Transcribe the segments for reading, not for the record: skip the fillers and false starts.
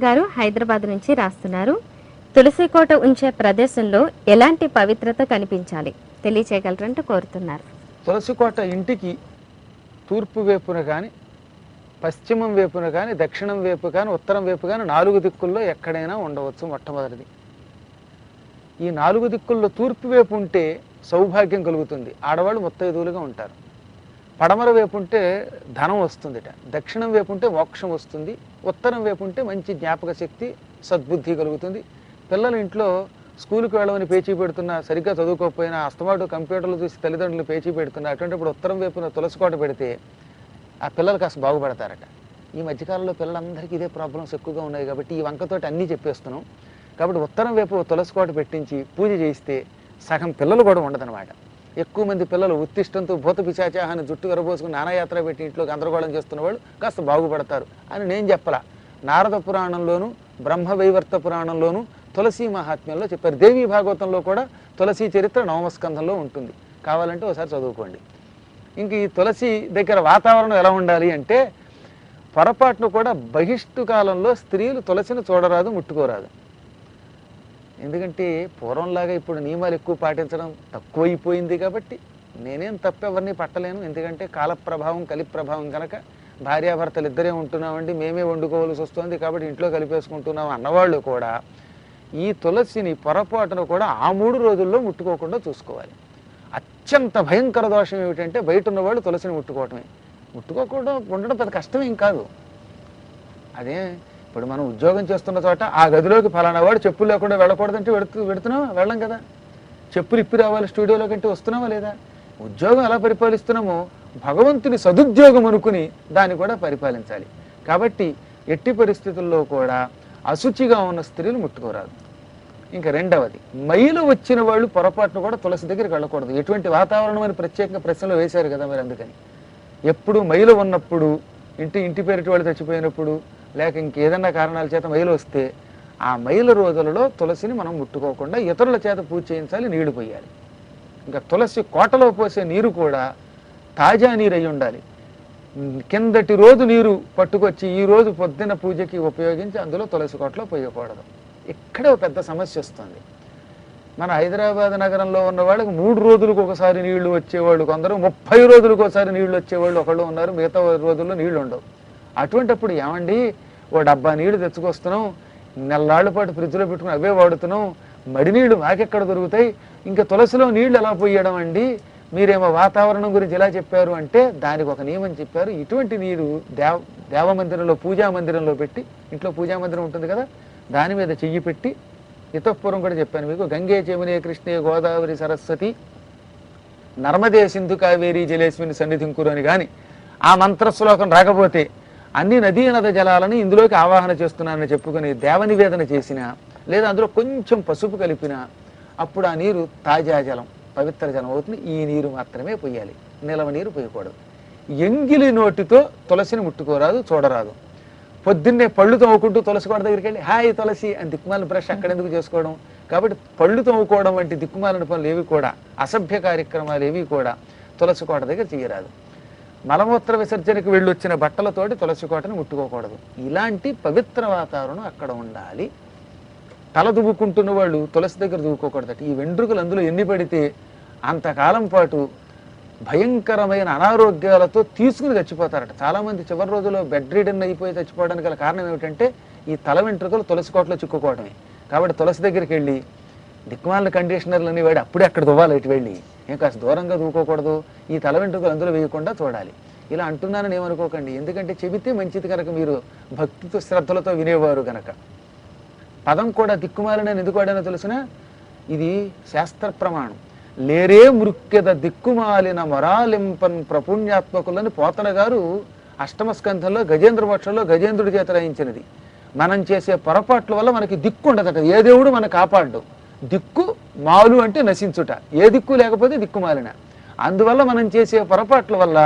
గారు హైదరాబాద్ నుంచి రాస్తున్నారు. తులసి కోట ఉంచే ప్రదేశంలో ఎలాంటి పవిత్రత కనిపించాలి తెలియచేయగలరంటూ కోరుతున్నారు. తులసి కోట ఇంటికి తూర్పు వైపున కానీ, పశ్చిమం వైపున కానీ, దక్షిణం వైపు కానీ, ఉత్తరం వైపు కానీ 4 దిక్కుల్లో ఎక్కడైనా ఉండవచ్చు. మొట్టమొదటిది ఈ 4 దిక్కుల్లో తూర్పు వైపు ఉంటే సౌభాగ్యం కలుగుతుంది, ఆడవాళ్ళు ముత్తైదువులుగా ఉంటారు. పడమర వైపు ఉంటే ధనం వస్తుందిట, దక్షిణం వైపు ఉంటే మోక్షం వస్తుంది, ఉత్తరం వైపు ఉంటే మంచి జ్ఞాపక శక్తి, సద్బుద్ధి కలుగుతుంది. పిల్లలు ఇంట్లో స్కూల్కి వెళ్ళమని పేచీ పెడుతున్నా, సరిగ్గా చదువుకోకపోయినా అస్తమాటు కంప్యూటర్లు చూసి తల్లిదండ్రులు పేచీ పెడుతున్నా, అటువంటిప్పుడు ఉత్తరం వైపున తులసి కోట పెడితే ఆ పిల్లలు కాస్త బాగుపడతారట. ఈ మధ్యకాలంలో పిల్లలందరికీ ఇదే ప్రాబ్లమ్స్ ఎక్కువగా ఉన్నాయి కాబట్టి ఈ వంకతోటి అన్నీ చెప్పేస్తున్నాం. కాబట్టి ఉత్తరం వైపు తులసి కోట పెట్టించి పూజ చేయిస్తే సగం పిల్లలు కూడా ఉండదన్నమాట. ఎక్కువ మంది పిల్లలు ఉత్తిష్టంతో భూత పిశాచాహాన్ని జుట్టు విరబోసుకుని నానాయాత్ర పెట్టి ఇంట్లో గందరగోళం చేస్తున్న వాళ్ళు కాస్త బాగుపడతారు అని నేను చెప్పలా. నారద పురాణంలోను, బ్రహ్మవైవర్త పురాణంలోను, తులసి మహాత్మ్యంలో చెప్పారు. దేవీ భాగవతంలో కూడా తులసి చరిత్ర నవమస్కంధంలో ఉంటుంది, కావాలంటే ఒకసారి చదువుకోండి. ఇంక ఈ తులసి దగ్గర వాతావరణం ఎలా ఉండాలి అంటే, పొరపాటును కూడా బహిష్టు కాలంలో స్త్రీలు తులసిని చూడరాదు, ముట్టుకోరాదు. ఎందుకంటే పూర్వంలాగా ఇప్పుడు నియమాలు ఎక్కువ పాటించడం తక్కువైపోయింది కాబట్టి నేనేం తప్పెవరిని పట్టలేను. ఎందుకంటే కాల ప్రభావం, కలి ప్రభావం కనుక భార్యాభర్తలు ఇద్దరే ఉంటున్నామండి, మేమే వండుకోవాల్సి వస్తుంది కాబట్టి ఇంట్లో కలిపేసుకుంటున్నాం అన్నవాళ్ళు కూడా ఈ తులసిని పొరపాటును కూడా ఆ 3 రోజుల్లో ముట్టుకోకుండా చూసుకోవాలి. అత్యంత భయంకర దోషం ఏమిటంటే బయట ఉన్నవాళ్ళు తులసిని ముట్టుకోవటమే. ముట్టుకోకుండా ఉండడం పెద్ద కష్టమేం కాదు. అదే ఇప్పుడు మనం ఉద్యోగం చేస్తున్న చోట ఆ గదిలోకి ఫలానా వాడు చెప్పులు లేకుండా వెళ్ళకూడదంటే వెడుతున్నావా? వెళ్ళం కదా. చెప్పులు ఇప్పి రావాలి స్టూడియోలో కంటే వస్తున్నావా లేదా? ఉద్యోగం ఎలా పరిపాలిస్తున్నామో భగవంతుని సదుద్యోగం అనుకుని దాన్ని కూడా పరిపాలించాలి. కాబట్టి ఎట్టి పరిస్థితుల్లో కూడా అశుచిగా ఉన్న స్త్రీలు ముట్టుకోరాదు. ఇంకా రెండవది, మైలు వచ్చిన వాళ్ళు పొరపాటును కూడా తులసి దగ్గరికి వెళ్ళకూడదు. ఎటువంటి వాతావరణం అని ప్రత్యేకంగా ప్రశ్నలు వేశారు కదా మరి. అందుకని ఎప్పుడు మైలు ఉన్నప్పుడు, ఇంటి పేరిటి వాళ్ళు చచ్చిపోయినప్పుడు, లేక ఇంకేదన్నా కారణాల చేత మైలు వస్తే ఆ మైలు రోజులలో తులసిని మనం ముట్టుకోకుండా ఇతరుల చేత పూజ చేయించాలి, నీళ్లు పోయాలి. ఇంకా తులసి కోటలో పోసే నీరు కూడా తాజా నీరు అయి ఉండాలి. కిందటి రోజు నీరు పట్టుకొచ్చి ఈ రోజు పొద్దున్న పూజకి ఉపయోగించి అందులో తులసి కోటలో పోయకూడదు. ఇక్కడే ఒక పెద్ద సమస్య వస్తుంది. మన హైదరాబాద్ నగరంలో ఉన్న వాళ్ళకి 3 రోజులకు ఒకసారి నీళ్లు వచ్చేవాళ్ళు కొందరు, 30 రోజులకు ఒకసారి నీళ్లు వచ్చేవాళ్ళు ఒకళ్ళు ఉన్నారు. మిగతా రోజుల్లో నీళ్లు ఉండవు. అటువంటిప్పుడు ఏమండి, ఓ డబ్బా నీళ్లు తెచ్చుకొస్తున్నాం, నెలలాళ్ల పాటు ఫ్రిడ్జ్లో పెట్టుకుని అవే వాడుతున్నాం, మడి నీళ్లు మాకెక్కడ దొరుకుతాయి, ఇంకా తులసిలో నీళ్లు ఎలా పోయడం అండి, మీరేమో వాతావరణం గురించి ఎలా చెప్పారు అంటే దానికి ఒక నియమం చెప్పారు. ఇటువంటి నీరు దేవమందిరంలో, పూజా మందిరంలో పెట్టి, ఇంట్లో పూజా మందిరం ఉంటుంది కదా, దాని మీద చెయ్యి పెట్టి, ఇతఃపూర్వం కూడా చెప్పాను మీకు, గంగే జమునే కృష్ణే గోదావరి సరస్వతి నర్మదే సింధు కావేరీ జలేస్మిని సన్నిధింకురు అని కానీ ఆ మంత్రశ్లోకం రాకపోతే అన్ని నదీ నద జలాలని ఇందులోకి ఆవాహన చేస్తున్నానని చెప్పుకుని దేవనివేదన చేసిన, లేదా అందులో కొంచెం పసుపు కలిపిన, అప్పుడు ఆ నీరు తాజా జలం, పవిత్ర జలం అవుతుంది. ఈ నీరు మాత్రమే పోయాలి, నిలవ నీరు పోయకూడదు. ఎంగిలి నోటితో తులసిని ముట్టుకోరాదు, చూడరాదు. పొద్దున్నే పళ్ళు తవ్వుకుంటూ తులసి కోట దగ్గరికి వెళ్ళి హాయ్ తులసి అని దిక్కుమాలిన బ్రష్ అక్కడెందుకు చేసుకోవడం? కాబట్టి పళ్ళు తవ్వుకోవడం వంటి దిక్కుమాలిన పనులు ఏవి కూడా, అసభ్య కార్యక్రమాలు ఏవి కూడా తులసి కోట దగ్గర చేయరాదు. మలమూత్ర విసర్జనకు వెళ్ళొచ్చిన బట్టలతోటి తులసి కోటని ముట్టుకోకూడదు. ఇలాంటి పవిత్ర వాతావరణం అక్కడ ఉండాలి. తల దువ్వుకుంటున్న వాళ్ళు తులసి దగ్గర దువ్వుకోకూడదట. ఈ వెంట్రుకలు అందులో ఎన్ని పడితే అంతకాలం పాటు భయంకరమైన అనారోగ్యాలతో తీసుకుని చచ్చిపోతారట. చాలామంది చివరి రోజుల్లో బెడ్ రీడన్ అయిపోయి చచ్చిపోవడానికి గల కారణం ఏమిటంటే ఈ తల వెంట్రుకలు తులసి కోటలో చిక్కుకోవడమే. కాబట్టి తులసి దగ్గరికి వెళ్ళి దిక్కుమాలిన కండిషనర్లు అని వాడి అప్పుడే అక్కడ దువ్వాలి. ఇటు వెళ్ళి ఏం కాస్త దూరంగా దూకోకూడదు, ఈ తల వెంట్రుకలు అందులో వేయకుండా చూడాలి. ఇలా అంటున్నానని ఏమనుకోకండి, ఎందుకంటే చెబితే మంచిది కనుక, మీరు భక్తితో శ్రద్ధలతో వినేవారు కనుక. పదం కూడా దిక్కుమాలిన ఎందుకు వాడానో తెలిసిన, ఇది శాస్త్ర ప్రమాణం. లేరే మృక్కెద దిక్కుమాలిన మొరాలింపన్ ప్రపుణ్యాత్మకులని పోతన గారు అష్టమ స్కంధంలో గజేంద్ర మోక్షంలో గజేంద్రుడి చేత రాయించినది. మనం చేసే పొరపాట్ల వల్ల మనకి దిక్కు ఉండదట. ఏ దేవుడు మనకు కాపాడు. దిక్కు మాలు అంటే నశించుట, ఏ దిక్కు లేకపోతే దిక్కుమాలిన. అందువల్ల మనం చేసే పొరపాట్ల వల్ల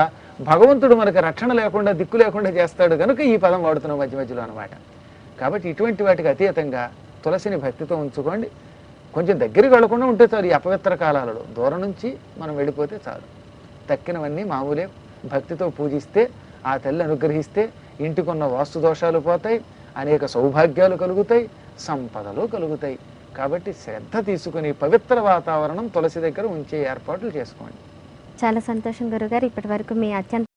భగవంతుడు మనకి రక్షణ లేకుండా, దిక్కు లేకుండా చేస్తాడు కనుక ఈ పదం వాడుతున్నాం మధ్య మధ్యలో అనమాట. కాబట్టి ఇటువంటి వాటికి అతీతంగా తులసిని భక్తితో ఉంచుకోండి. కొంచెం దగ్గరికి వెళ్లకుండా ఉంటే చాలు. ఈ అపవిత్ర కాలాలలో దూరం నుంచి మనం వెళ్ళిపోతే చాలు. తక్కినవన్నీ మామూలే. భక్తితో పూజిస్తే, ఆ తల్లి అనుగ్రహిస్తే ఇంటికున్న వాస్తు దోషాలు పోతాయి, అనేక సౌభాగ్యాలు కలుగుతాయి, సంపదలు కలుగుతాయి. కాబట్టి శ్రద్ధ తీసుకుని పవిత్ర వాతావరణం తులసి దగ్గర ఉంచే ఏర్పాట్లు చేసుకోండి. చాలా సంతోషం గురుగారు. ఇప్పటి వరకు మీ అత్యంత